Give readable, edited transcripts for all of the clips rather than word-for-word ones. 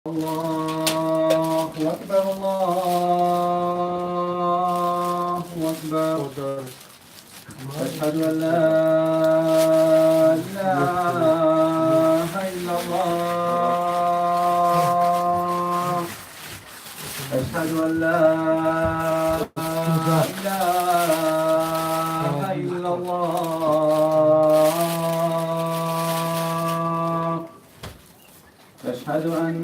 الله أكبر الله أكبر أشهد أن لا إله إلا الله أشهد أن لا إله إلا الله أشهد أن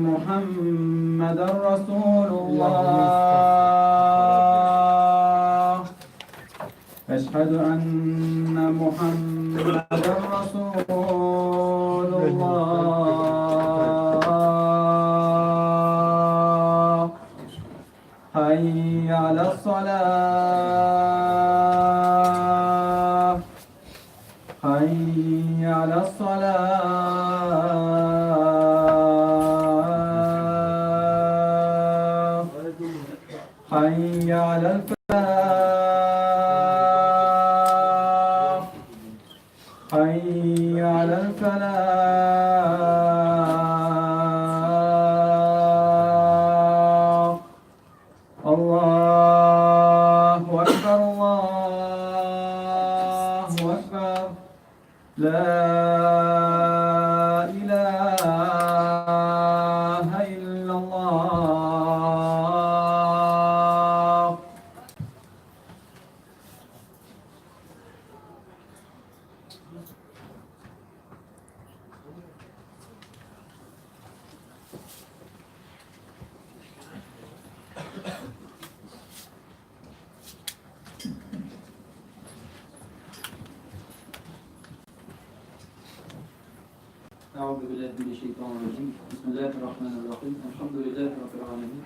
محمدا رسول الله أشهد أن محمدا رسول الله حي على الصلاة حي على الصلاة حي على الفلاح حي على الفلاح الله أكبر الله أكبر لا إله إلا الله أعوذ بالله من الشيطان الرجيم بسم الله الرحمن الرحيم الحمد لله رب العالمين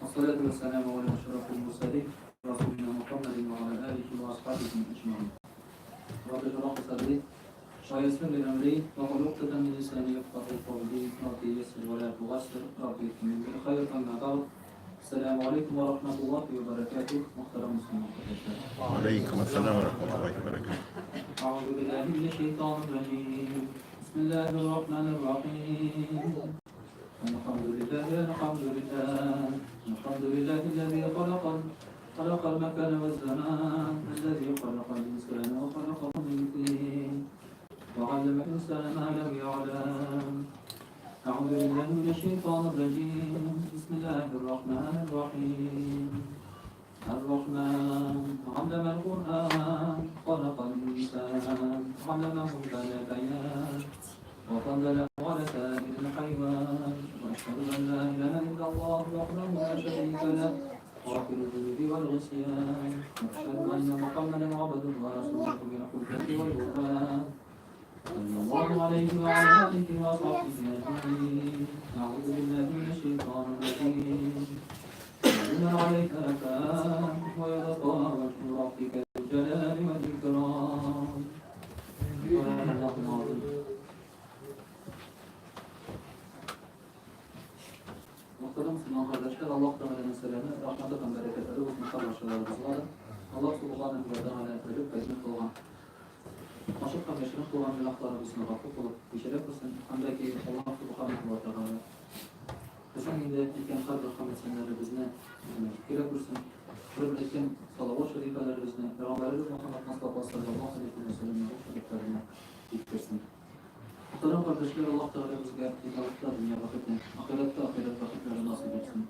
والصلاة والسلام على أشرف المرسلين رسولنا محمد وعلى آله وأصحابه أجمعين رب اشرح لي صدري ويسر لي أمري واحلل عقدة من لساني يفقهوا قولي رب يسر ولا تعسر رب يتمم بالخير أما بعد السلام عليكم ورحمة الله وبركاته محترم مسلمين وعليكم السلام ورحمة الله وبركاته. أعوذ بالله من الشيطان الرجيم بسم الله الرحمن الرحيم الحمد لله الحمد لله الذي خلق المكان والزمان الذي خلق الإنسان وخلقه من طين وعلم الإنسان ما لم يعلم أعوذ بالله من الشيطان الرجيم بسم الله الرحمن الرحيم الرحمن علم القرآن خلق الإنسان علمه البيان وفضله على سائر الحيوان وأشهد أن لا إله إلا الله وحده لا شريك له غافر الذنوب والعصيان وأشهد أن محمدا عبده ورسوله بالحجة والبرهان صلى الله عليه وعلى آله وصحبه أجمعين أعوذ بالله من الشيطان الرجيم إن عليك لكان ويبقى وجه ربك ذو الجلال والإكرام سبحان الله العظيم. Muhterem Müslüman kardeşler, Allah Teala'nın selamı, rahmeti ve bereketleri olsun kardeşlerimizle. Allah Subhanahu ve Teala ölüp bezmek olan, aşık ve meşruf olan günahlarımızın gafur olup, geçerek olsun. Andaki Allah Subhanahu ve Teala bizim indi ilken kalbi rahmetsinleri bizne gerek olsun. Şurada ilken salavat şerifeleri bizne, Peygamberimiz Muhammed Mustafa sallallahu aleyhi ve sellem'in bu şeriflerine yetiştirsin. Muhterem kardeşler, Allah Teala bizge ibadetler, dünya vakitini, ahirette vakitleri nasip etsin.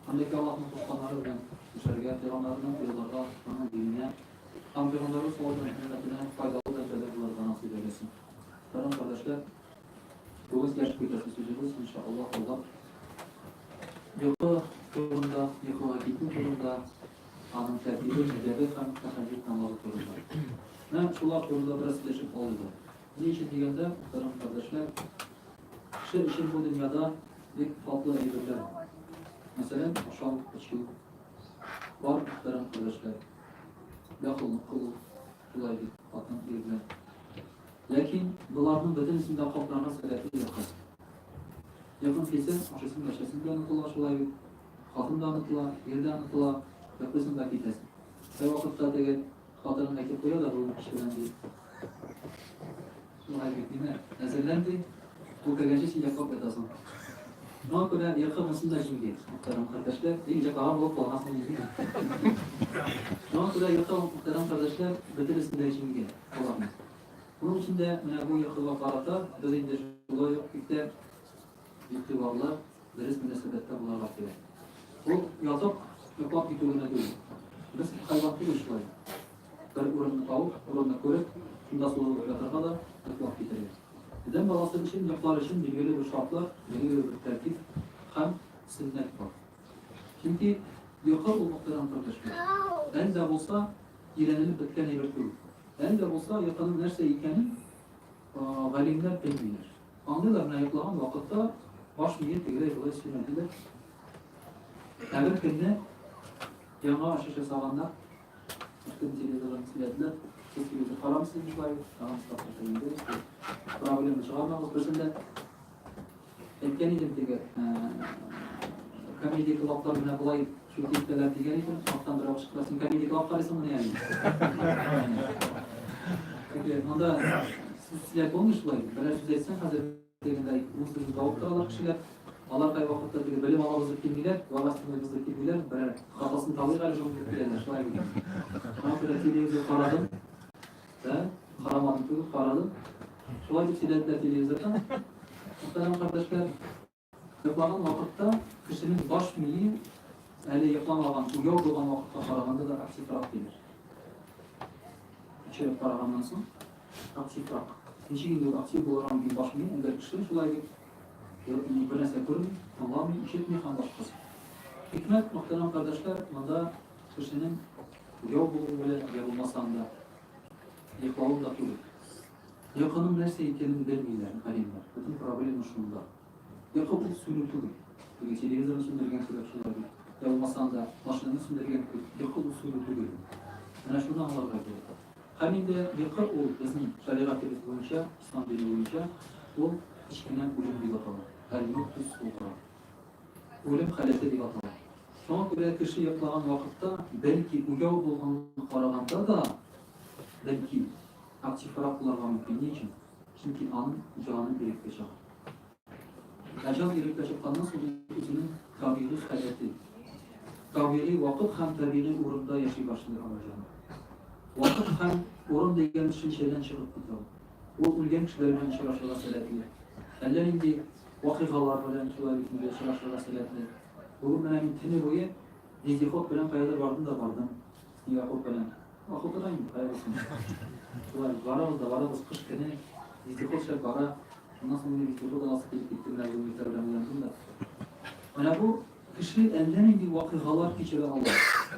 Andaki Allah'ın kutsanları ile dışarıya Peygamberinin yollarda, onun dinine, tam Peygamberimiz sallallahu aleyhi ve sellem'ine faydalı dereceler bunlarda nasip eylesin. Muhterem kardeşler, bu biz gerçek bir sözümüz inşallah Allah. Yoksa yolunda, yıkıla gitme yolunda, anın tertibi, müdebet ve mütehaccit namazı yolunda. Ne şular yolunda biraz birleşip oldu. Niçin diyende, muhterem kardeşler, işin bu dünyada bir farklı eğilimler. Mesela aşağılık içki var muhterem kardeşler. Yakıllık, kılık, kolaylık, atın, eğilimler. Lakin bunların bütün isimden kaplarına sebebi yakın. Yakın kelsen, aşısın başlasın da anıtılar, şolay bir hatın da anıtılar, yerde anıtılar, yakısın da gitesin. Ve vakitte de hatırın ekip koyuyor da bunun kişiden değil. Şolay bir dinle, nezirlendi, bu kagacı için yakıp edasın. Şuna göre yakınısında şimdi muhterem kardeşler, iyice kahar olup olmasını izleyin. Şuna göre yakın muhterem kardeşler, bitirisinde şimdi olamaz. Bunun için de bu yakın vakarata, bizimde şurada yok, işte iktibarlar, deriz münasebette bunlar var gibi. Bu yatak, yapak bir türüne değil. Biz hayvatlı işler. Bir ürünü tavuk, ürünü körük, şunda solu yatarına da yapak getiriyor. Neden balası için, yapılar için belirli bir şartlar, belirli bir tertip, hem sünnet var. Çünkü yakar olmaktan kardeşler. En de olsa ilenilip bitken eybet olur. En de olsa yakanın nerse ikenin galimler bilmiyor. Anlıyorlar ne yapılan vakitte baş niyet tegre kolay sünnetidir. Eğer kendine yana aşağı sağlanlar, üstün televizyonlarını silediler. Kesinlikle haram silmişler, haram silmişler. Problemi çıkarmamız bizimle etken idim diye komedi klaplarına kolay şu tipler diye için alttan bir açıklasın komedi klapları ise ne yani? Çünkü onda sizler konuşmayın. Böyle söz etsen hazır dediğinde usulü tavuklarlar kişiler Allah kay vakitte diye bölüm alamızı kimdiler, valasını kimdiler, böyle kafasını tavır alıcı kimdiler. Şöyle bir. Ama böyle televizyon karadım. Ben karamadım tutup karadım. Şöyle bir silediler televizyonda. Muhterem kardeşler, yapılan vakitte kişinin baş miyi eli yapılan uyar olan vakitte karaganda da aksi taraf gelir. İçeri karagandan sonra aksi taraf. Nişi gidiyor aksi olan bir baş miyi, ender kişi şöyle bir nese kurun, Allah'ın işitmeyi kan başkası. Hikmet muhterem kardeşler, bunda kişinin uyar bulunmayla yapılmasan da yapılan da durur. Yakının nerse ikenin bilmeyiler, halimler. Bütün problemi şunda. Yakın bir sürüntülü. Çünkü televizyonun sündürgen süreçleri yapılmasan da maşının sündürgen yakın bir sürüntülü. Yani şunu anlarlar gerekir. Halimde yakın ol bizim şeriatımız boyunca, İslam dini boyunca o içkinden ölüm bir bakalım. El-Muttus Sultan. Ölüm halete bir bakalım. Şu an böyle kişi yapılan vakitte belki uyav olan karaganda da belki aktif olarak kullanmam mümkün. Niçin? Çünkü anın canı birlikte çağır. Can birlikte çağırdan sonra özünün tabiği hayreti. Tabiği vakit hem tabiği uğrunda yaşay başlıyor alacağını. Vakit hem uğrun degen için şeyden çıkıp gidiyor. O ülgen kişilerden çıraşlara seletli. Ellerinde vakıkalar bilen çıraşlara çıraşlara seletli. Bugün benim tini boyu dizdikot bilen kayalar vardım da vardım. Yakut bilen. Vakıkadan mı kayasın? Varız kış günü izdikot şey bara nasıl bir izdikot da nasıl gittiğimler bu miktarlardan uyandım da. Yani bu kişi elden bir vakıkalar geçiren Allah.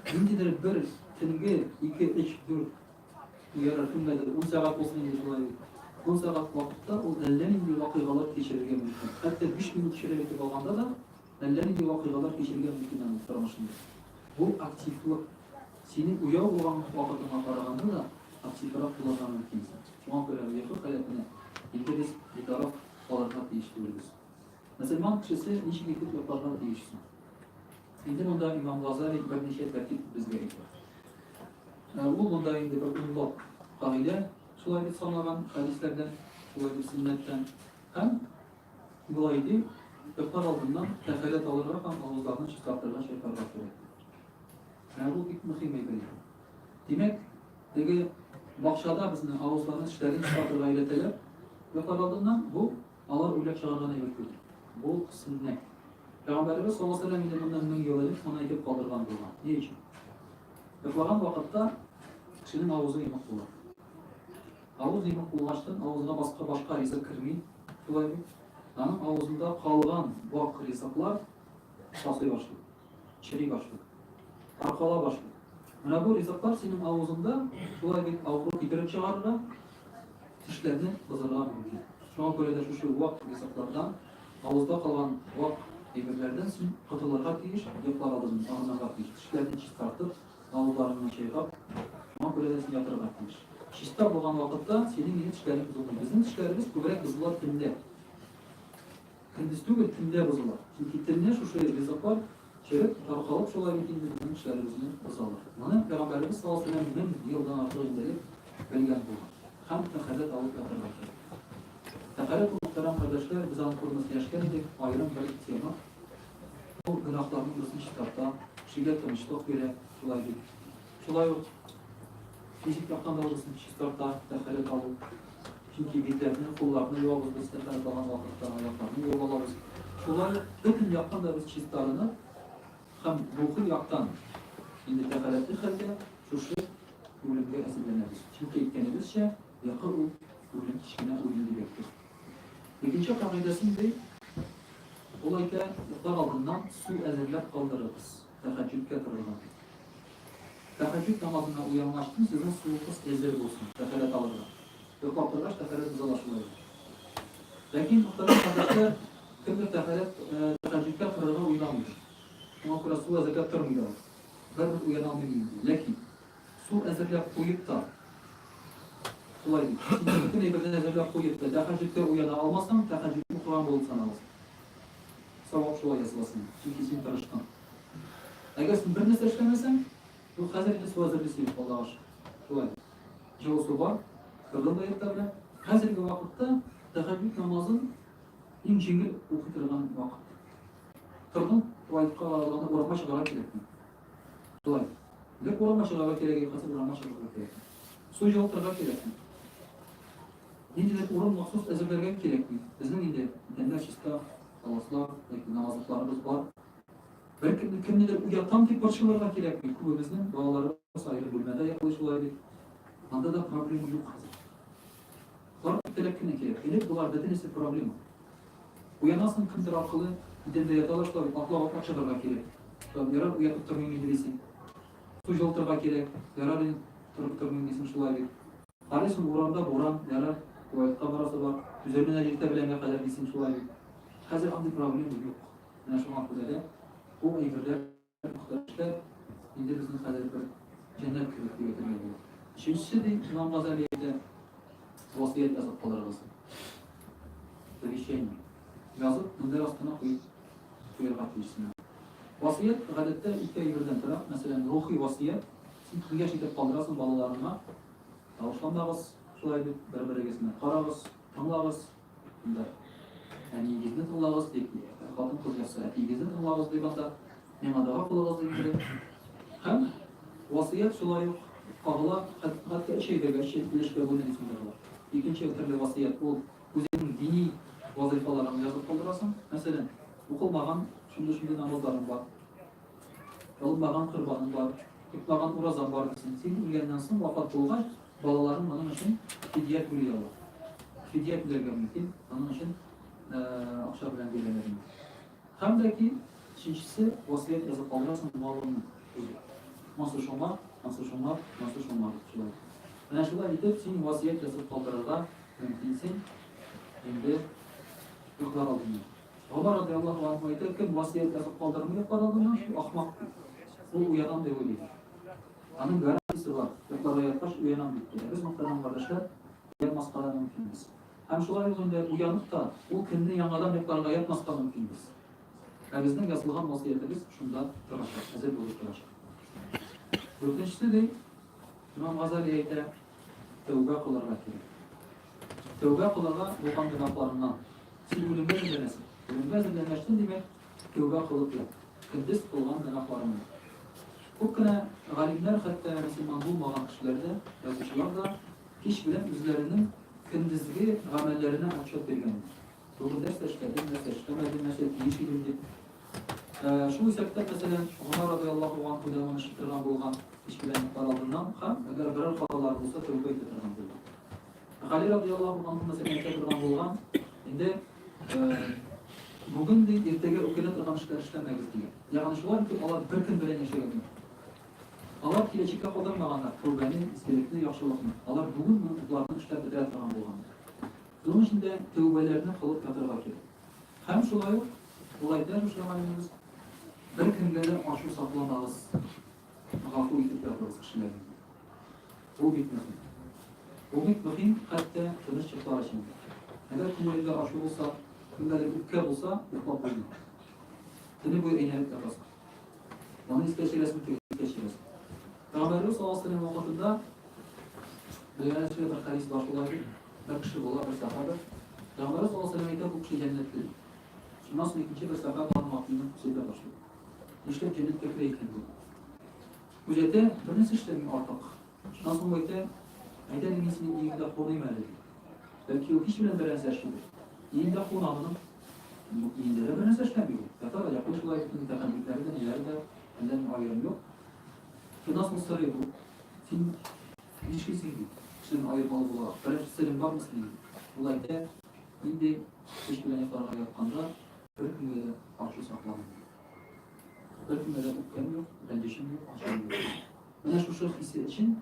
Şimdidir bir tenge 2, 3, 4 uyarırken de 10 saat olsun diye şöyle 10 saat vakitte o elden bir vakıkalar geçirirken mümkün. Hatta 5 minut şöyle bağlamda da elden bir vakıkalar geçirirken mümkün anlatırmışımdır. Bu aktiflik senin uyav olan vakitine karaganda da aktif olarak kullanman mümkünse. Şu an böyle yakın hayatını İngiliz bir taraf olarak değiştiriyoruz. Mesela kişisi niçin gidip yaparlar değişsin. Şimdi onda İmam Gazali bir neşe tertip biz gerekiyor. Bu bunda indi bir umlok kaide, şulay bir sanılan hadislerden, şulay bir sünnetten hem bulaydı, yapar aldığından tefelet alarak hem ağızlardan çıkarttırılan şeyler bakıyor. Yani bu bir mühim bir şey. Demek, dege bakşada bizden ağızlarının işlerini çıkartırlar ileteler, yapar aldığından bu Allah öyle çağırana yapıyor. Bu sünnet. Peygamberimiz sallallahu aleyhi ve sellem bundan mün yol edip ona ekip kaldırgan bulgan. Ne için? Yapılan vakitte kişinin ağzı yemek bulur. Ağız yemek bulgaçtan ağzına başka rizak kirmeyin. Şulay bir. Yani ağzında kalan bu rizaklar tasıya başlıyor. Çeri başlıyor. Arkala başlıyor. Yani bu rizaklar senin ağzında şulay bir ağzını giderip çağırır dişlerini hazırlamak mümkün. Şu an böyle de şu vak rizaklardan ağızda kalan vak emirlerden sen katılarına değiş, yapılar alırdın, ağzına değiş, dişlerini çıkartıp ağızlarını yap, şu an böyle de sen yatırarak değiş. Şişler olan vakitte senin yeni dişlerini bozulur. Bizim dişlerimiz kübrek bozulur tümde. Kendisi değil, tümde bozulur. Çünkü tümde şu rizaklar çevirip, tarıkalıp şolay bir bizim dişlerimizin bozulur. Yani Peygamberimiz sallallahu aleyhi ve sellem yıldan artık indirip belgen bulur. Hem tehadet alıp yatırarak. Takaret muhterem kardeşler, biz anlatılması yaşkendik, ayrım bir tema. Bu günahlarının ısın kitapta, şiget tanıştık göre şulaydı. Şulay yok. Fizik yaktan da ısın kitapta, takaret alıp, çünkü bidletinin kullarını yol biz takaret alan vakıttan ayaklarını yol alırız. Şulay, bütün yaktan da biz çizgilerini, hem ruhu yaktan, şimdi takaretli halde, şu şey, ölümde esirleniriz. Çünkü etkenimiz şey, yakın ölüm kişine ölüm demektir. İkinci kaidesinde olayda yıklar altından su ezerler kaldırırız. Teheccüd getirirler. Teheccüd namazına uyanlaştın, sizin suyunuz ezer olsun. Teheccüd alırlar. Yok bakırlar, teheccüd uzalaşılır. Lakin muhtemelen kardeşler, kimdir teheccüd getirirler uyanamıyor. Ama kura su ezerler kırmıyor. Ben uyanamıyor. Lakin su ezerler koyup da kolay değil. Şimdi bütün evlerden ezberler koyup da teheccüdde uyana almazsan teheccüdün Kur'an bulup sanamazsın. Savap şolay yazılasın. Çünkü sen karışkan. Eğer sen bir nesle işlemesen, bu hazırlı su hazırlısı yok Allah'a aşkına. Şolay. Cevası var. Kırdım da yeter bile. Hazırlı vakitte teheccüd namazın en cengil okutulan vakit. Kırdım, vakitte aralarında uğraşma şakalar gerekli. Şolay. Ne uğraşma şakalar gerekli, kasıp uğraşma şakalar gerekli. Su yoltırmak gerekli. Şimdi de oran mahsus ezberlemek gerekli. Bizim indi denler şista, Allah'lar, namazlıklarımız var. Belki kimlidir uyatan tip parçalarına gerekli. Kubimizin bağları sayılı bölmede yapılış olaydı. Anda da problem yok hazır. Var telekkine gerekli. Bunlar dedin ise problem. Uyanasın kimdir akıllı, gidende yatalaşlar, akla bakmak çadırmak gerek. Yarar uyatıp tırmıyın bilirsin. Su yoltırmak gerek. Yararın tırmıyın bilirsin şulaydı. Harisun oranda boran, yarar. Kuvvetle barası var. Üzerine yırta bilene kadar gitsin şulaydı. Hazır andi problem yok. Yani şu an kudede. Bu evirler, muhtemelen indi bizim kadar bir cennet küveti getirmeli. Üçüncüsü de İmam Gazali'de vasiyet yazıp kalırız. Bir şey mi? Yazıp bunda aslında koyup katmışsın. Vasiyet adette iki evirden taraf. Mesela ruhi vasiyet. Siz kılga şiddet kaldırasın balalarına. Tavuşlandağız. Şulaydı berbere geçsinler. Karağız, tanılağız. Yani İngilizce tanılağız deyip katın kız yapsa, İngilizce tanılağız deyip hatta nemadağa kılağız deyip hem vasiyet şulay yok. Ağla hatta şeylerle, ilişkiler boyunca isimler var. İkinci ötürlü vasiyet o üzerinin dini vazifalarını yazıp kaldırasın. Mesela okulmadan şimdi namazların var. Kılmadan kırbanın var. Kutmadan urazan var desin. Senin ülkenden sonra vafat olğaç balaların onun için fidye kuruyorlar. Fidye kuruyorlar mümkün. Onun için akşam bilen gelemedim. Hem de ki ikincisi vasiyet yazıp kaldırasın malını. Nasıl şomar. Yani şurada gidip senin vasiyet yazıp kaldırırlar. Mümkünsin. Şimdi yoklar aldığını. Ömer radıyallahu anh'a eder ki vasiyet yazıp kaldırmıyor aldığını şu ahmak. Bu uyanan değil. Onun garantisi var. Yoklara yaklaşık uyanan bitti. Biz muhtemelen kardeşler uyanmaz kadar mümkünüz. Hem şular yolunda uyanıp da o kendini yanmadan yoklarına yatmaz kadar mümkünüz. Yani bizden yazılan vasiyetimiz şunda tıraşlar. Ezel bulup tıraşlar. Dördüncüsü de İmam Gazali'ye ite tevbe kılarlar gerek. Tevbe kılarlar bu günahlarından. Siz ölümde zillenirsin. Ölümde zillenirsin demek tevbe kılıp yap. Kıddes kılgan günahlarını. Bu kına galimler hatta Müslüman bulmayan kişilerde yazışlar da kişi bilen üzerinin kındızlığı amellerine açık vergendir. Doğru ders işledim, ders işlemedim, mesela iyi şirindim. Şu istekte mesela Ömer radıyallahu anh'u demanı şıkkırdan bulgan iş bilenlikler aldığından hem eğer birer hatalar olsa tövbe ettirden bulgan. Ali radıyallahu anh'u mesela ettirden bulgan indi bugün de ertege okuyla tırgan işler işlemeyiz diye. Yani şu var ki Allah bir gün bilen yaşayamıyor. Allah kileçikle kaldırmağanlar, tövbenin iskeletini yaxşılıqını. Allah bugün mutlulardan işler bitirət tırgan bulgan. Bunun için de tövbelerini kılıp yatırğa gerek. Hem şulay yok, olayda Müslümanımız bir günleri aşırı saklanağız, gafur itip yaparız kişilerin. Bu bitmesin. Bu bitmesin, hatta tınış çıktılar şimdi. Eğer günlerinde aşırı olsa, günleri ükker olsa, yuklap olmuyor. Tını boyu eğlenip yaparız. Onu iskeçilesin, iskeçilesin. Peygamberimiz sallallahu aleyhi ve sellem vaktinde dünyada şöyle bir hadis var olaydı. Bir kişi ola, bir sahabe. Peygamber sallallahu aleyhi ve sellem bu kişi cennetli. Şundan sonra ikinci bir sefer kalan vaktinden kusuyla başlıyor. İşte cennet köküyle yıkıldı. Bu cidde birisi işlemin artık. Şundan sonra cidde Aydan inisinin iyiliğinde konuyum öyle. Belki o hiçbirine benzeşmiyor. İyiliğinde konağının iyiliğine benzeşmiyor. Zaten yaklaşık olarak bütün tekniklerden ileride benden ayrım yok. Şundan sonra soruyor bu. Senin ilişkisi gibi. Senin ayırmalı olarak. Böyle senin var mısın gibi. Dolayısıyla indi hiçbirine yaparak yapkanda öykümde arşı saklanıyor. Öykümde ukkem yok, rendeşim yok, aşağım yok. Bana şu hissi için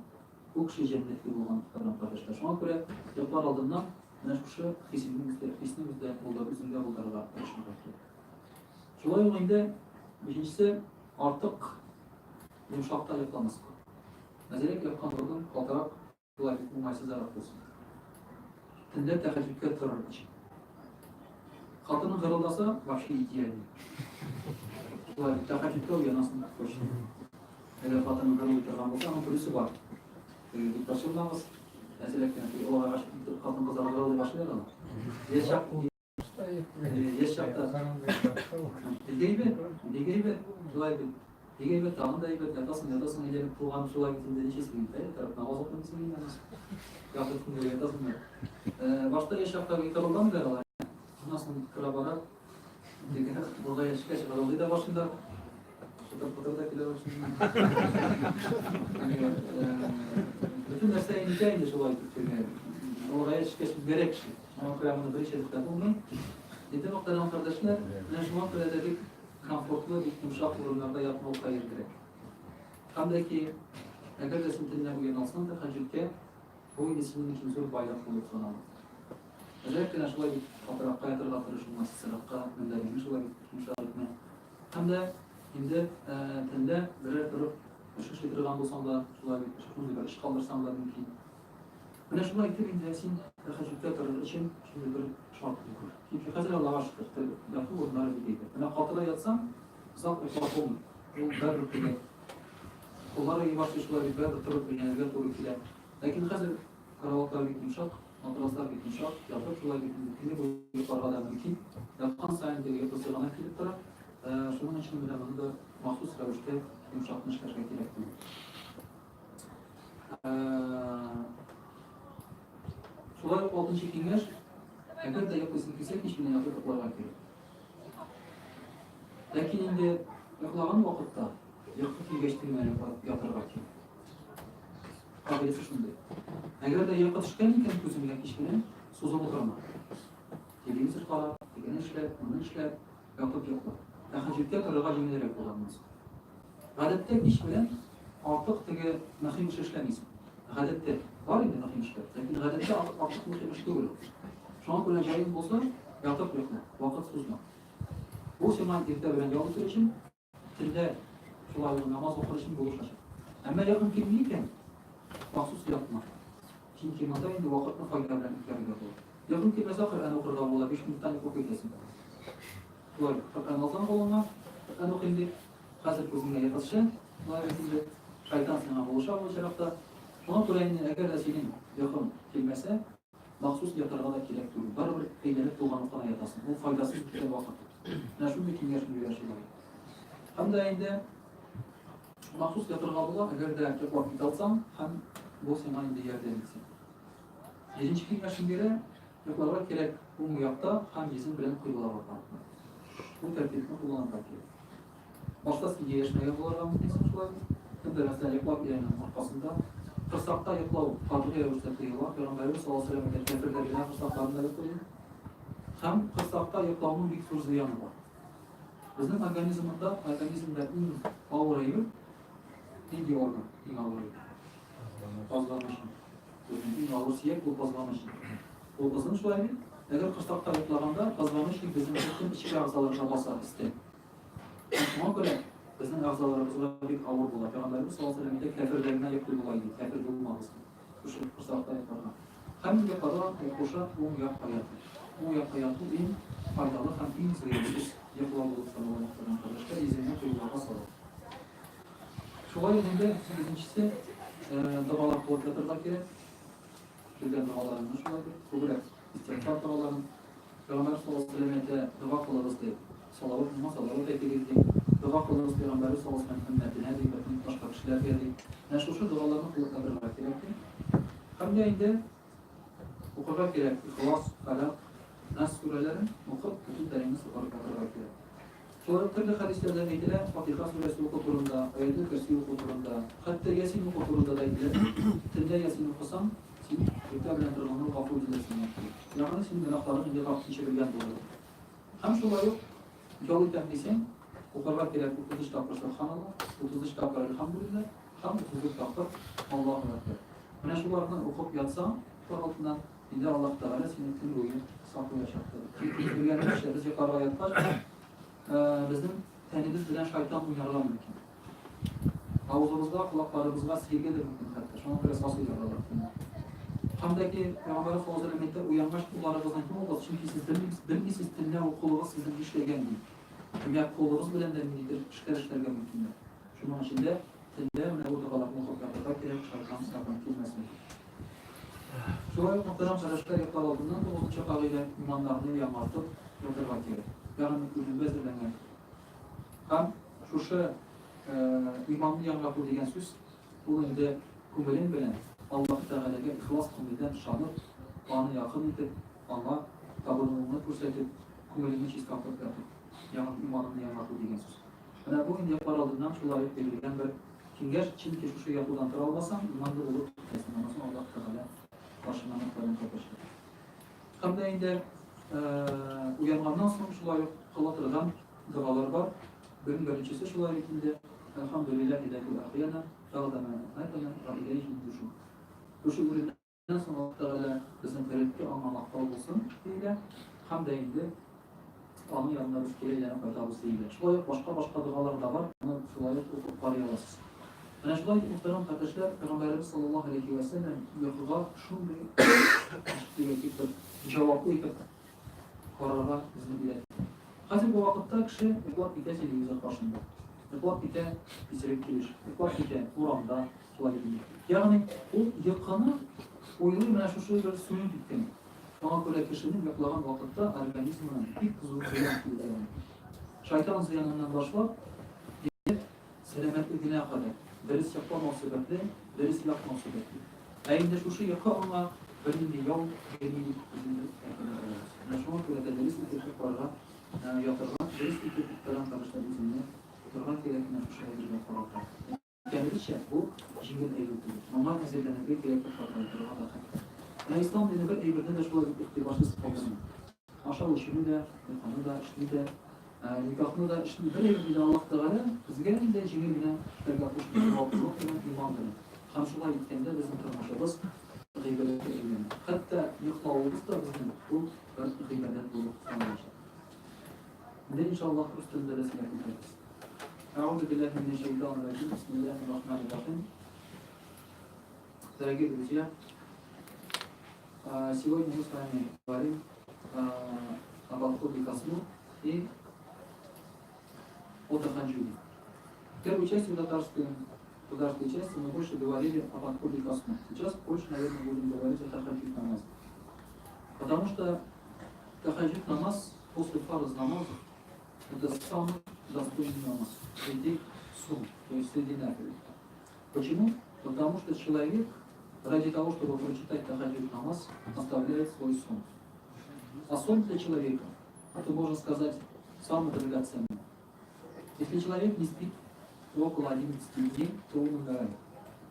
bu kişi cennetli olan arkadaşlar. Şuna göre yapılar aldığından bana şu hissimizde burada, üzümde bulgarılar yaşamaktadır. Şuna yolunda birincisi artık yumuşakta yapılamaz. Mesela yapkanlardan kalkarak kolay bir umaysız zarar olsun. Tinde teheccüdke tırır için. Kadının kırıldasa vahşi ihtiyacı. Kolay bir teheccüdke uyanasın koşun. Eğer kadının kırılırken olsa ama polisi var. Bir taşırlamaz. Mesela olarak kadın kızarı kırılır başlıyor ama. Yaşakta. Digeybe. Kolay bir. Digeybe tamam da yatasın ileri kulağını sola gittiğinde içesin gibi. Tarafına ağız okudun gibi yalnız. Yaptın böyle yatasın da. Başta yaşakta bir kırıldan mı derler? Nasıl kırabarak? Burada yaşık kırıldığı da başında. Fotoğraftakiler başında. Bütün mesleğin hikayinde olay Türkiye'de. Oraya çıkışın gerekli. Ama kıyamını bir şey tutalım. Neden noktadan kardeşler, Necman Köy'deki konfortlu bir yumuşak durumlarda yapmalı hayır gerek. Hem de ki, eğer de sintiline uyanılsan da hacilke, bu inisinin kimse bayrak olur sonra. Özellikle şöyle bir fotoğrafta yatırılması, sırakka gönderilmiş olay bir yumuşak etme. Hem de şimdi tende birer durup ışık yatırılan bulsam da şöyle bir ışık iş kaldırsam da mümkün. Buna şuna gittiğim incesin, hacilke tarır için şimdi bir şart yok. Çünkü hazır Allah'a şükür, yapı bunları bir değil. Buna katıla yatsam, zat ufak olmuyor. Bu berrük ile. Onlara iyi başlı şöyle bir berrük tarıp bir enerji doğru ile. Lakin hazır karavatlar bir yumuşak, matraslar bir yumuşak, yapıp şöyle bir mümkünlüğü bu yukarıda da mümkün. Yapkan sayende yapısı bana kilip taraf. Şunun için bile bunu da mahsus revişte yumuşatmış kaşka gerektiği. Şöyle 6. kengeş, eğer de yapısını kesek hiçbirine yapıp yapılar gerekiyor. Lakin indi yapılan vakitte yapı kengeştirmeye yatırmak ki. Kabiliyeti şunday. Eğer de yapı çıkarken közümle kişinin sözüm oturma. Televizor kala, tekene işler, onun işler, yapıp yapma. Hacilke tırığa cümlelerek kullanmaz. Gadette iş bilen artık tege nakim iş işlemeyiz. Gadette var idi nakim işler. Lakin gadette artık nakim iş değil. Şu an böyle cahil olsa yatıp yapma, vakit susma. Bu zaman irte bilen yolu için tilde şulaylı namaz okur için buluşacak. Ama yakın kimliğiken mahsus yapma. Çünkü manda indi vakitini faydalarını ikram ediyor. Yakın ki mesela Kur'an okurda ola 5 minuttan oku kesin. Şulay, Kur'an alsan olana, Kur'an okuyunca hazır közünde yatasın. Şulay şimdi şeytan sana buluşa buluşarakta. Ona Kur'an'ın eğer de senin yakın kelmese mahsus yatırığa da gerek duyuyor. Barbar eğlenip doğanlıktan yatasın. Bu faydasız bir vakit. Nəşun bir kim yaşını yaşayır. Hem de indi mahsus yatırığa bula, eğer de erkek vakit alsam, hem bu sena indi yerde edilsin. 7. kim yaşın göre yapılara gerek bu muyakta hem bizim bilen kıyılar var. Bu tertibini kullanan tertib. Başta sizce yaşına yapılara mümkün şular. Hem de mesela yapılar ilerinin arkasında fırsakta yapılar kadri yavuşta kıyılar. Peygamberimiz sallallahu aleyhi ve sellem kefirlerine fırsaklarında yapılıyor. Hem fırsakta yapılanın bir tür ziyanı var. Bizim organizmde en ağır eğilir, hangi organ? En ağır eğilir. Bazlamışın. En ağır siyek bu bazlamışın. Bu bazlamış var eğilir. Eğer fırsakta yapılanda bazlamışın bizim bütün içki ağzalarına basar istedim. Ona göre bizim ağzalarımızda bir ağır bular. Peygamberimiz sallallahu aleyhi ve sellem kefirlerine yapılı bulaydı. Kefir bulmamızdı. Bu fırsakta yapılanda. Hem yapadan koşa bu yap hayatı. Bu yap hayatı en faydalı hem en ziyaresiz yapılan olursanlar arkadaşlar izine kuyulara salır. Şolay yönünde birincisi davalar korkatırlar gerek. Birden davalarını şolaydır. Bu bile istikrar davalarının Peygamber sallallahu aleyhi ve sellem'e dua kılırız deyip, salavat etiriz deyip, dua kılırız Peygamber sallallahu aleyhi ve sellem'in ümmetine deyip, başka kişiler deyip, şu dualarını kılıkla durmak gerekli. Hem de indi, okumak gerek, İhlas, Falak, Nas surelerin okup, bütün derinin sıfırlık okutmak gerek. Sonra türlü hadislerden neydiler? Fatiha suresi okuturunda, Ayet-i Kürsi okuturunda, hatta Yasin okuturunda da idiler. Tinde Yasin okusam, Yüklebilendirmanın gafur edilesin. Yani senin günahların indi gafur içebilgen doğru. Hem şolay yok, yolu temlisen, okumak gerek 33 dakika Subhanallah, 33 dakika Elhamdülillah, hem 33 dakika Allah'u Ekber. Buna şulardan okup yatsam, şu altından indi Allah Teala senin tüm ruhu saklı yaşattırır. Bilgenin işte biz yukarı ayetler, bizim tenimiz bilen şeytan uyarılan mümkün. Ağzımızda, kulaklarımızda sihirge de mümkün hatta. Şu an biraz asıl uyarılar. Hamdaki Peygamber sallallahu aleyhi ve sellem'de uyanmış kullarımızdan kim olmaz? Çünkü siz bilmişsiniz dinle o kulluğu sizin işlegen değil. Dünya kulluğunuz bilen de midir? Çıkarışlarga mümkündür. Şunun içinde dinle ve bu dualarını okup yapacak gerek şeytan sakın kilmesin. Şuraya muhterem kardeşler yapar olduğundan da oldukça kağıyla imanlarını yamartıp yatırmak gerek. Yani ürün bezdirlenen. Hem şu imanlı yanraklı degen söz, bu önde kumelen bilen Allah-u Teala'ya ihlas kılmiden şanıp, bana yakın edip, Allah tabunluğunu fırsatip, kumelini çizkaplık yapıp, yani imanını yanraklı degen söz. Yani bu indi yapar aldığından şulayı belirleyen bir kimger, şimdi şu yapıdan tır almasam, imanlı olup, ondan sonra Allah-u Teala başından muhtarını kapışır. Hem de indi uyanmandan sonra şulayı kılatırdan dualar var. Birincisi şulayı ikinde, Elhamdülillah ilâkul ahiyana, dağdana, aydana, rahiyeyi düşün. Şu üründen sonra Teala bizim tereddütü anlamakta olsun diye hem de indi onun yanında biz kereyle faydalısı değil. Şulayı başka dualar da var. Onu şulayı okup arayamazsınız. Yani şulayı muhterem kardeşler, Peygamberimiz sallallahu aleyhi ve sellem yakıga şunday cevaplı ipek karara bizim bilet. Hazır bu vakitte kişi iklat bite televizyon karşında. İklat bite bizirip gelir. İklat bite Kur'an'da şulayı bilir. Yani o yakını uyulu meşhur bir suyun bitkini. Ona göre kişinin yaklanan vakitte organizminin ilk zuhuruyla yani. Şeytan ziyanından başlayıp selametliğine kadar deriz yapma sebeple, deriz yapma sebeple. Eğinde şu yakı ama belirli yol, belirli yani şu an göre de deriz ipek para yatırılan, deriz ipek falan karışlar bizimle yatırılan gerekli şu şehirde kurulur. Kendisi bu jingil eylültür. Onlar meselelerini bir gerekli farklıdır. Yani İslam dini bir eylülde de şöyle bir iktibarsız olsun. Aşağı uçunu da, kanı da, işini de, nikahını da, işini bir eylülde Allah Teala bizge de jingil bile tergah uçunu vakıflık ile imandır. Kamşılar gittiğinde bizim tırmaşımız gıybet eylülde. Hatta yıklavımız da bizim bu gıybetten bulup sanılmışlar. Şimdi inşallah üstünde resim yapacağız. أعوذ بالله من الشيطان الرجيم بسم الله الرحمن الرحيم. Дорогие друзья, сегодня мы с вами говорим об отходе ко сну и о тахаджуде. В первой части татарской части мы больше говорили об отходе ко сну. Сейчас больше, наверное, будем говорить о тахаджуд намазе. Потому что тахаджуд намаз после фарз намаза это самый достойный намаз. Среди сун, то есть среди нафиль. Почему? Потому что человек ради того, чтобы прочитать тахаджуд намаз, оставляет свой сон. А сон для человека, это можно сказать, самый драгоценный. Если человек не спит около 11 дней, то он умирает.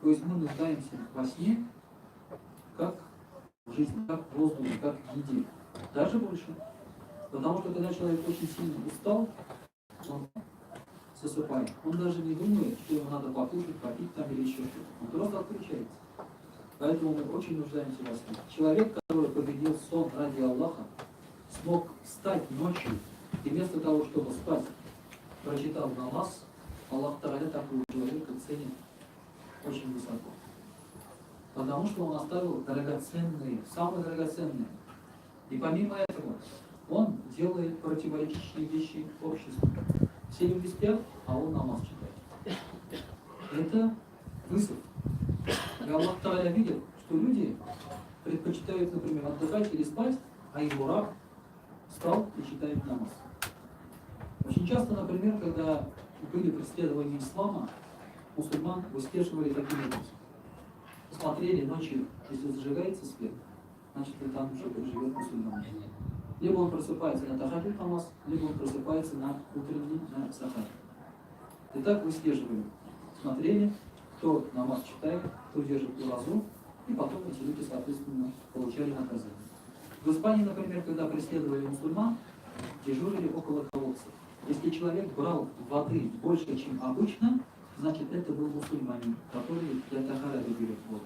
То есть мы нуждаемся во сне, как в жизни, как в воздухе, как в еде. Даже больше. Потому что когда человек очень сильно устал, он засыпает. Он даже не думает, что ему надо покушать, попить там или еще что-то. Он просто отключается. Поэтому мы очень нуждаемся во сне. Человек, который победил сон ради Аллаха, смог встать ночью и вместо того, чтобы спать, прочитал намаз, Аллах Та'аля такого человека ценит очень высоко. Потому что он оставил драгоценные, самые драгоценные. И помимо этого, он делает противоречащие вещи обществу. Все люди спят, а он намаз читает. Это вызов. И Аллах Та'аля видел, что люди предпочитают, например, отдыхать или спать, а его раб встал и читает намаз. Очень часто, например, когда были преследования ислама, мусульман выслеживали таким образом. Смотрели ночью, если зажигается свет, значит, там живет мусульманин. Либо он просыпается на тахаджуд намаз, либо он просыпается на утренний, на сахар. И так выслеживали, смотрели, кто намаз читает, кто держит уразу, и потом эти люди, соответственно, получали наказание. В Испании, например, когда преследовали мусульман, дежурили около колодцев. Если человек брал воды больше, чем обычно, значит, это был мусульманин, который для тахара берет воду.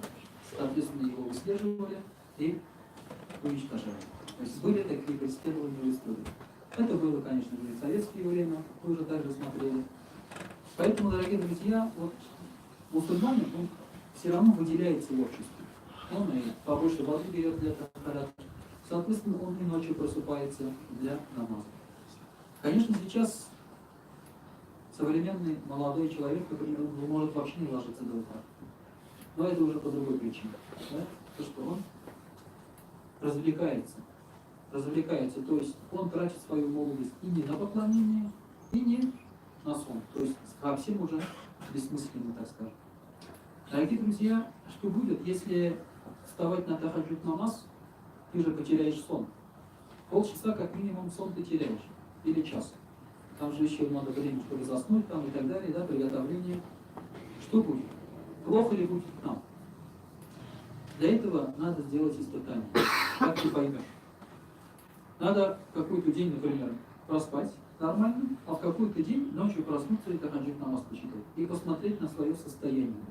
Соответственно, его выслеживали и уничтожали. То есть были такие преследования в истории. Это было, конечно, не в советское время, вы уже также смотрели. Поэтому, дорогие друзья, вот мусульманин, он все равно выделяется в обществе. Он и побольше воды берет для тахара. Соответственно, он и ночью просыпается для намаза. Конечно, сейчас современный молодой человек, например, он может вообще не ложиться до утра. Но это уже по другой причине. Да? То, что он развлекается. То есть он тратит свою молодость и не на поклонение, и не на сон. То есть совсем уже бессмысленно, так скажем. Дорогие друзья, что будет, если вставать на тахаджуд намаз, ты же потеряешь сон. Полчаса как минимум сон ты теряешь. Или час. Там же еще надо время, чтобы заснуть, там и так далее, да, приготовление. Что будет? Плохо ли будет нам? Для этого надо сделать испытание. Как ты поймешь? Надо какой-то день, например, проспать нормально, а в какой-то день ночью проснуться и тахаджуд намаз почитать. И посмотреть на свое состояние.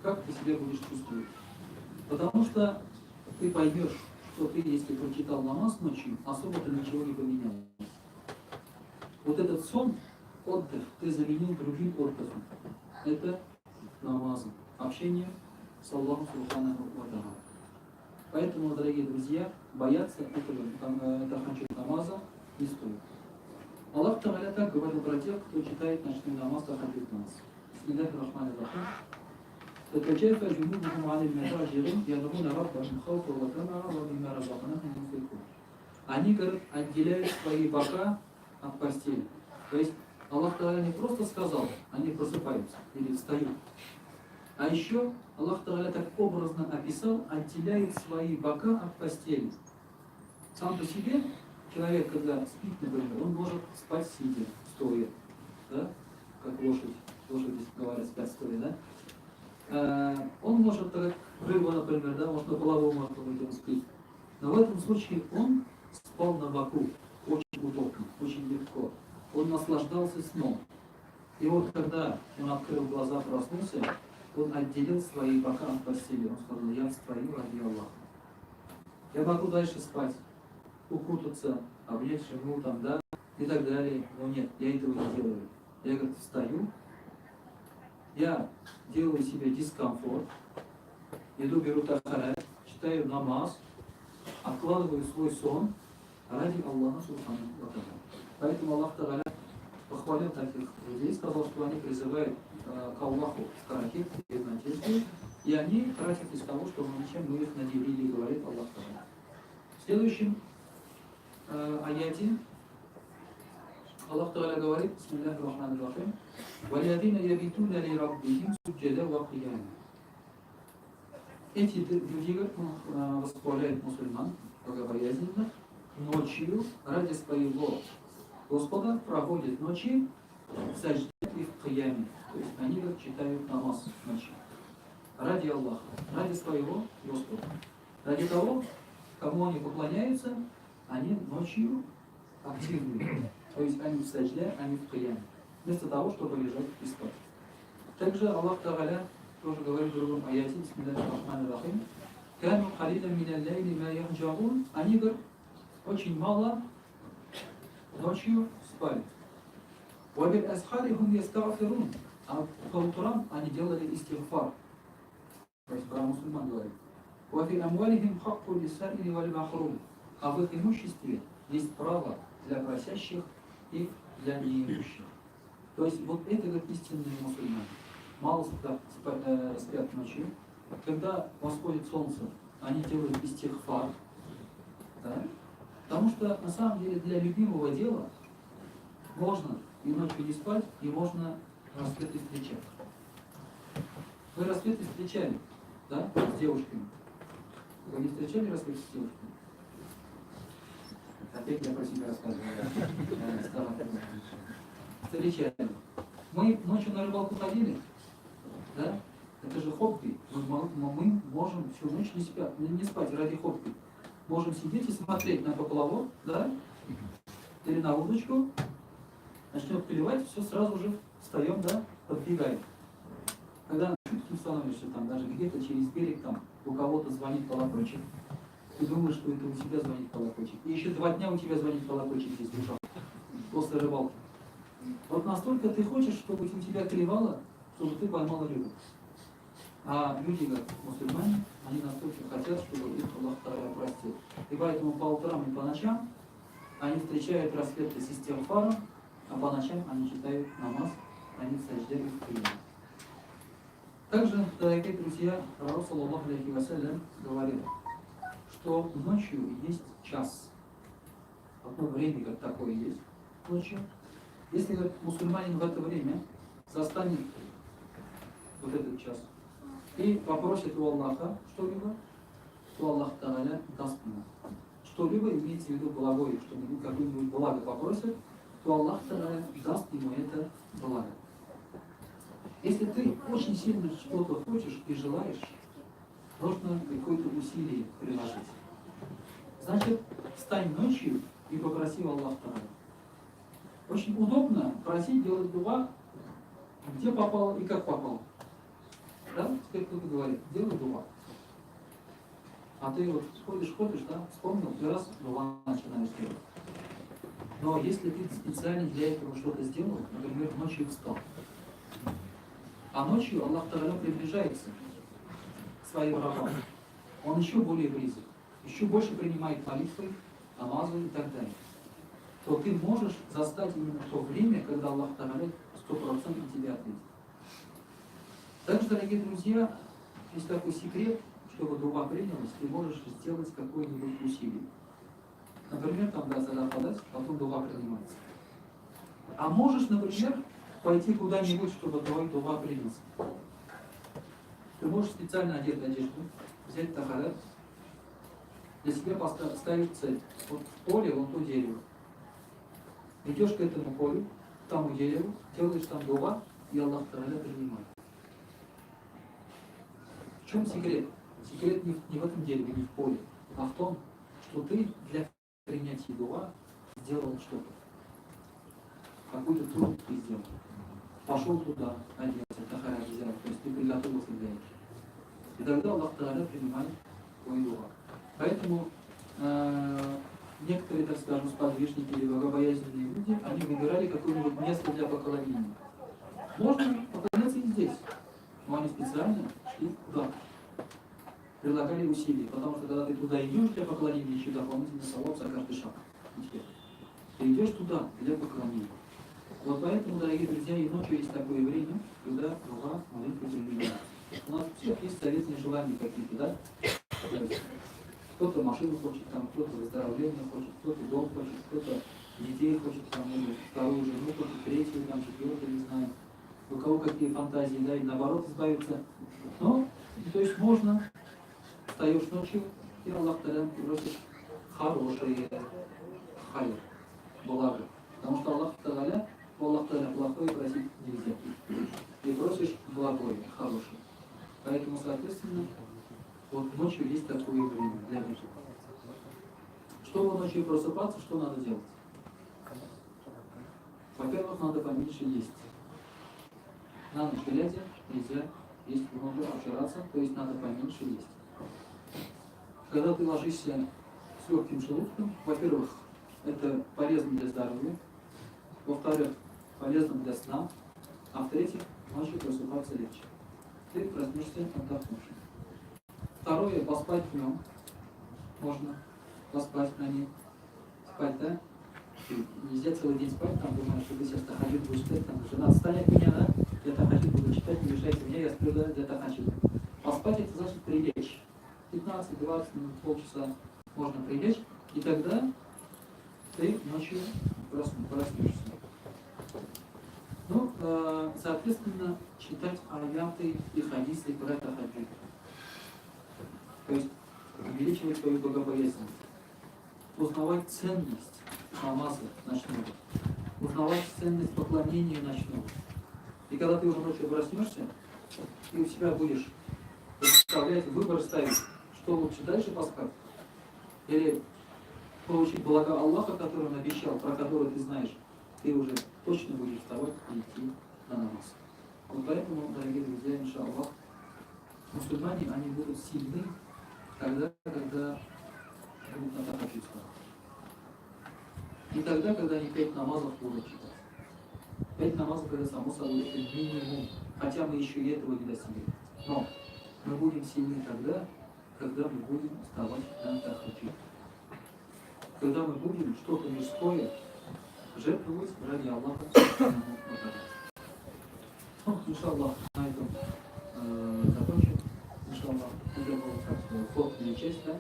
Как ты себя будешь чувствовать? Потому что ты поймешь, что ты, если прочитал намаз ночью, особо-то ничего не поменялось. Вот этот сон, отдых, ты заменил другим отдыхом. Это намазом, общение с Аллахом Субханаху ва Тааля. Поэтому, дорогие друзья, бояться этого тахаджуд намаза не стоит. Аллах Тааля так говорил про тех, кто читает ночной намаз тахаджуд намаз. Бисмиллахир рахманир рахим. تتجافى جنوبهم عن المضاجع يدعون ربهم خوفا وطمعا ومما رزقناهم ينفقون. Они, говорят, отделяют свои бока от постели. То есть Аллах Тааля не просто сказал, они просыпаются или встают. А еще Аллах Тааля так образно описал, отделяет свои бока от постели. Сам по себе человек, когда спит, например, он может спать сидя, стоя, да? Как лошадь. Лошади говорят, спят стоя, да? Он может, как рыба, например, да, может на половом он спит. Но в этом случае он спал на боку очень удобно, очень легко. Он наслаждался сном. И вот когда он открыл глаза, проснулся, он отделил свои бока от постели. Он сказал, я встаю ради Аллаха. Я могу дальше спать, укутаться, обнять жену там, да, и так далее. Но нет, я этого не делаю. Я, говорит, встаю, я делаю себе дискомфорт, иду, беру тахарат, читаю намаз, откладываю свой сон ради Аллаха Субханаху ва Тааля. Поэтому Аллах Тааля похвалил таких людей, сказал, что они призывают к Аллаху в карахе, в надежде, и они тратят из того, что чем мы их наделили, говорит Аллах Тааля. В следующем аяте Аллах Тааля говорит, бисмиллахир рахманир рахим, وَالَّذِينَ يَبِتُونَ لِرَبِّهِمْ سُجَّدًا وَقِيَامًا. Эти люди восхваляют мусульман, богобоязненных, ночью ради своего Господа проводят ночи в саджде и в кияме. То есть они читают намаз ночью. Ради Аллаха, ради своего Господа. Ради того, кому они поклоняются, они ночью активны. То есть они в саджде, они в кияме. Вместо того, чтобы лежать и спать. Также Аллах Тааля тоже говорит в другом аяте, бисмиллахир рахманир рахим, «Кану халилан минал лайли ма яхджаун». Они, говорят, очень мало ночью спали. «Ва бил асхари хум ястагфирун». А по утрам они делали истигфар. То есть про мусульман говорит. «Ва фи амвалихим хакку лиссаили валь махрум». А в их имуществе есть право для просящих и для неимущих. То есть вот это как истинные мусульмане. Мало спят ночью. Когда восходит солнце, они делают истигфар. Да? Потому что на самом деле для любимого дела можно и ночью не спать, и можно рассветы встречать. Вы рассветы встречали, да, с девушками? Вы не встречали рассветы с девушками? Опять я про себя рассказываю. Встречали. Мы ночью на рыбалку ходили, да? Это же хобби. Мы можем всю ночь не спать ради хобби. Можем сидеть и смотреть на поплавок, да? Или на удочку. Начнет клевать, все сразу же встаем, да? Подбегаем. Когда чутким становишься, там даже где-то через берег, там у кого-то звонит колокольчик, ты думаешь, что это у тебя звонит колокольчик. И еще 2 дня у тебя звонит колокольчик здесь в ушах, после рыбалки. Вот настолько ты хочешь, чтобы у тебя клевало, чтобы ты поймал рыбу. А люди, как мусульмане, они настолько хотят, чтобы их Аллах простил. И поэтому по утрам и по ночам они встречают рассветы с истигфаром, а по ночам они читают намаз, они в саджде и в приеме. Также, дорогие друзья, пророк саллаллаху алейхи вассалям говорил, что ночью есть час. Одно время, как такое есть ночью. Если мусульманин в это время застанет вот этот час и попросит у Аллаха что-либо, то Аллах Та'аля даст ему. Что-либо, имеется в виду благое, что-нибудь, какое-нибудь благо попросит, то Аллах Та'аля даст ему это благо. Если ты очень сильно что-то хочешь и желаешь, нужно какое-то усилие приложить. Значит, встань ночью и попроси у Аллаха Та'аля. Очень удобно просить делать дуа, где попало и как попало. Да? Теперь кто-то говорит, делай дуа. А ты вот ходишь, да, вспомнил, и раз дуа начинаешь делать. Но если ты специально для этого что-то сделал, например, ночью встал, а ночью Аллах Та'аля приближается к своим рабам, Он еще более близок, еще больше принимает молитвы, намазы и так далее, то ты можешь застать именно то время, когда Аллах Та'аля 100% тебя ответит. Также, дорогие друзья, есть такой секрет, чтобы дуа принялась, ты можешь сделать какое-нибудь усилие. Например, там да, подать, потом дуа принимается. А можешь, например, пойти куда-нибудь, чтобы твой дуа принялся. Ты можешь специально одеть одежду, взять тахарат, для себя ставить цель. Вот в поле, вон то дерево. Идешь к этому полю, к тому дереву, делаешь там дуа, и Аллах Та'аля принимает. В чем секрет? Секрет не в этом дереве, не в поле, а в том, что ты для принятия дуа сделал что-то. Какой-то труд ты сделал. Пошел туда, оделся, тахарат взял, то есть ты приготовился для этого. И тогда Аллах Та'аля принимает твой дуа. Поэтому некоторые, так скажем, сподвижники или богобоязненные люди, они выбирали какое-нибудь место для поклонения. Можно поклоняться и здесь, но они специально шли туда, прилагали усилия, потому что когда ты туда идешь для поклонения, еще дополнительно салат за каждый шаг. Ты идешь туда для поклонения. Вот поэтому, дорогие друзья, и ночью есть такое время, когда дуа молитвы принимается. У нас у всех есть заветные желания какие-то, да? Кто-то машину хочет, там, кто-то выздоровление хочет, кто-то дом хочет, кто-то детей хочет, там, или вторую жену хочет, третью, там, четвертую, не знаю. У кого какие фантазии, да, и наоборот избавиться. Но, то есть можно, встаешь ночью, и Аллах Та'аля просит хорошее хайр, благо. Потому что Аллах Та'аля плохое просить нельзя. Ты просишь благое, хорошее. Поэтому, соответственно, вот ночью есть такое время для людей. Чтобы ночью просыпаться, что надо делать? Во-первых, надо поменьше есть. На ночь глядя нельзя есть много, обжираться, то есть надо поменьше есть. Когда ты ложишься с легким желудком, во-первых, это полезно для здоровья, во-вторых, полезно для сна, а в-третьих, ночью просыпаться легче. Ты проснешься отдохнувшим. Второе, поспать днем. Можно поспать на ней. Спать, да? Нельзя целый день спать, там думаешь, что ты сейчас тахаджуд будешь читать, там жена, отстань от меня, да? Я тахаджуд буду читать, не мешайте мне, я сплю, да, для тахаджуда. Поспать это значит прилечь. 15-20 минут, полчаса можно прилечь, и тогда ты ночью проснешься. Ну, соответственно, читать аяты и хадисы про тахаджуд. То есть увеличивать свою богобоязненность. Узнавать ценность намаза ночного. Узнавать ценность поклонения ночного. И когда ты уже ночью проснешься, ты у себя будешь представлять, выбор ставить, что лучше дальше поспать. Или получить блага Аллаха, который он обещал, про который ты знаешь, ты уже точно будешь вставать и идти на намаз. Вот поэтому, дорогие друзья, иншаллах, мусульмане, они будут сильны, когда будут на тахаджуд вставать. И тогда, когда они 5 намазов будут читать. 5 намазов, когда само собой это минимум, хотя мы еще и этого не достигли. Но мы будем сильны тогда, когда мы будем вставать на тахаджуд. Когда мы будем что-то мирское жертвовать ради Аллаха. Ну, иншаллах, на этом закончим. Иншаллах, уже был входная часть, да?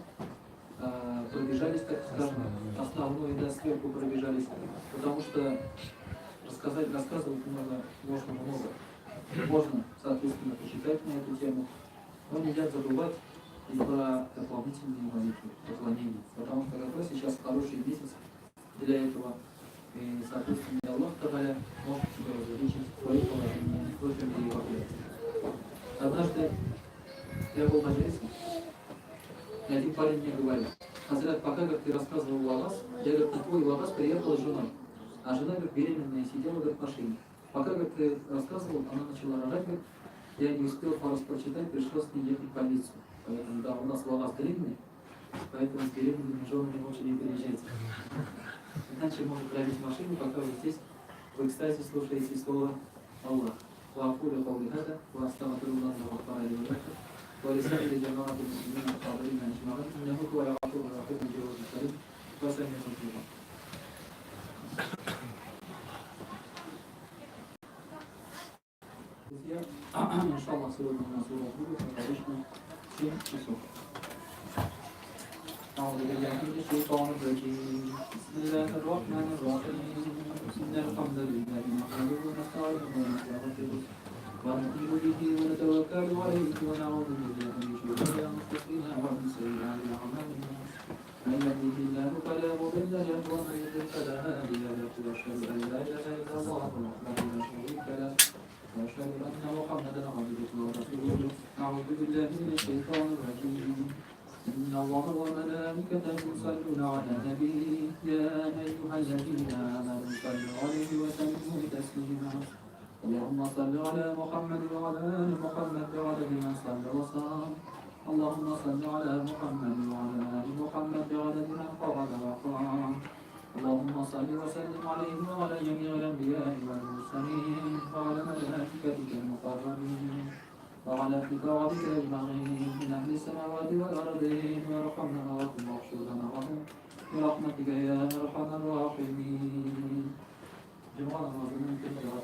Пробежались, так скажем, основное, да, сверху пробежались, потому что рассказывать можно много. Можно, соответственно, почитать на эту тему, но нельзя забывать и про дополнительные молитвы, поклонения, потому что как раз сейчас хороший месяц для этого, и, соответственно, Аллах Та'аля может тебя увеличить твое положение в этом мире и в ахирате. Однажды я был в маджлисе, и один парень мне говорит: Хазрат, пока как ты рассказывал о вас, я, говорит, на твой вопрос приехала с женой, а жена, говорит, беременная, сидела, говорит, в машине. Пока, говорит, ты рассказывал, она начала рожать, говорит, я не успел пару раз прочитать, пришлось с ней ехать в больницу. Поэтому, да, у нас волос длинный, поэтому с беременными женами лучше не переезжать. Иначе могут грабить машину, пока вы здесь в экстазе слушаете слово Аллах. وأقول قولي هذا وأستغفر الله غفار لي ولكم ولسائر جماعة المسلمين الحاضرين أجمعين إنه هو الغفور الرحيم الجواد الكريم وسميع الدعاء. Друзья, иншаллах, сегодня у нас урок будет, как обычно, 7 часов. أعوذ بالله من الشيطان الرجيم بسم الله الرحمن الرحيم إن الحمد لله نحمده ونستعينه ونستغفره ونؤمن به ونتوكل عليه ونعوذ بالله من شرور أنفسنا ومن سيئات أعمالنا من يهده الله فلا مضل له ومن يضلل فلا هادي له وأشهد أن لا إله إلا الله وحده لا شريك له وأشهد أن محمدا عبده ورسوله أعوذ بالله من الشيطان الرجيم إن الله وملائكته يصلون على النبي يا أيها الذين آمنوا صلوا عليه وسلموا تسليما اللهم صل على محمد وعلى آل محمد بعدد من صلى وصام اللهم صل على محمد وعلى آل محمد بعدد من قعد وقام اللهم صل وسلم عليه وعلى جميع الأنبياء والمرسلين وعلى ملائكتك المقربين وعلى كتابك أجمعين من أهل السماوات والأرضين وارحمنا وارحم واغفر لنا برحمتك يا أرحم الراحمين. جماعة المسلمين كلهم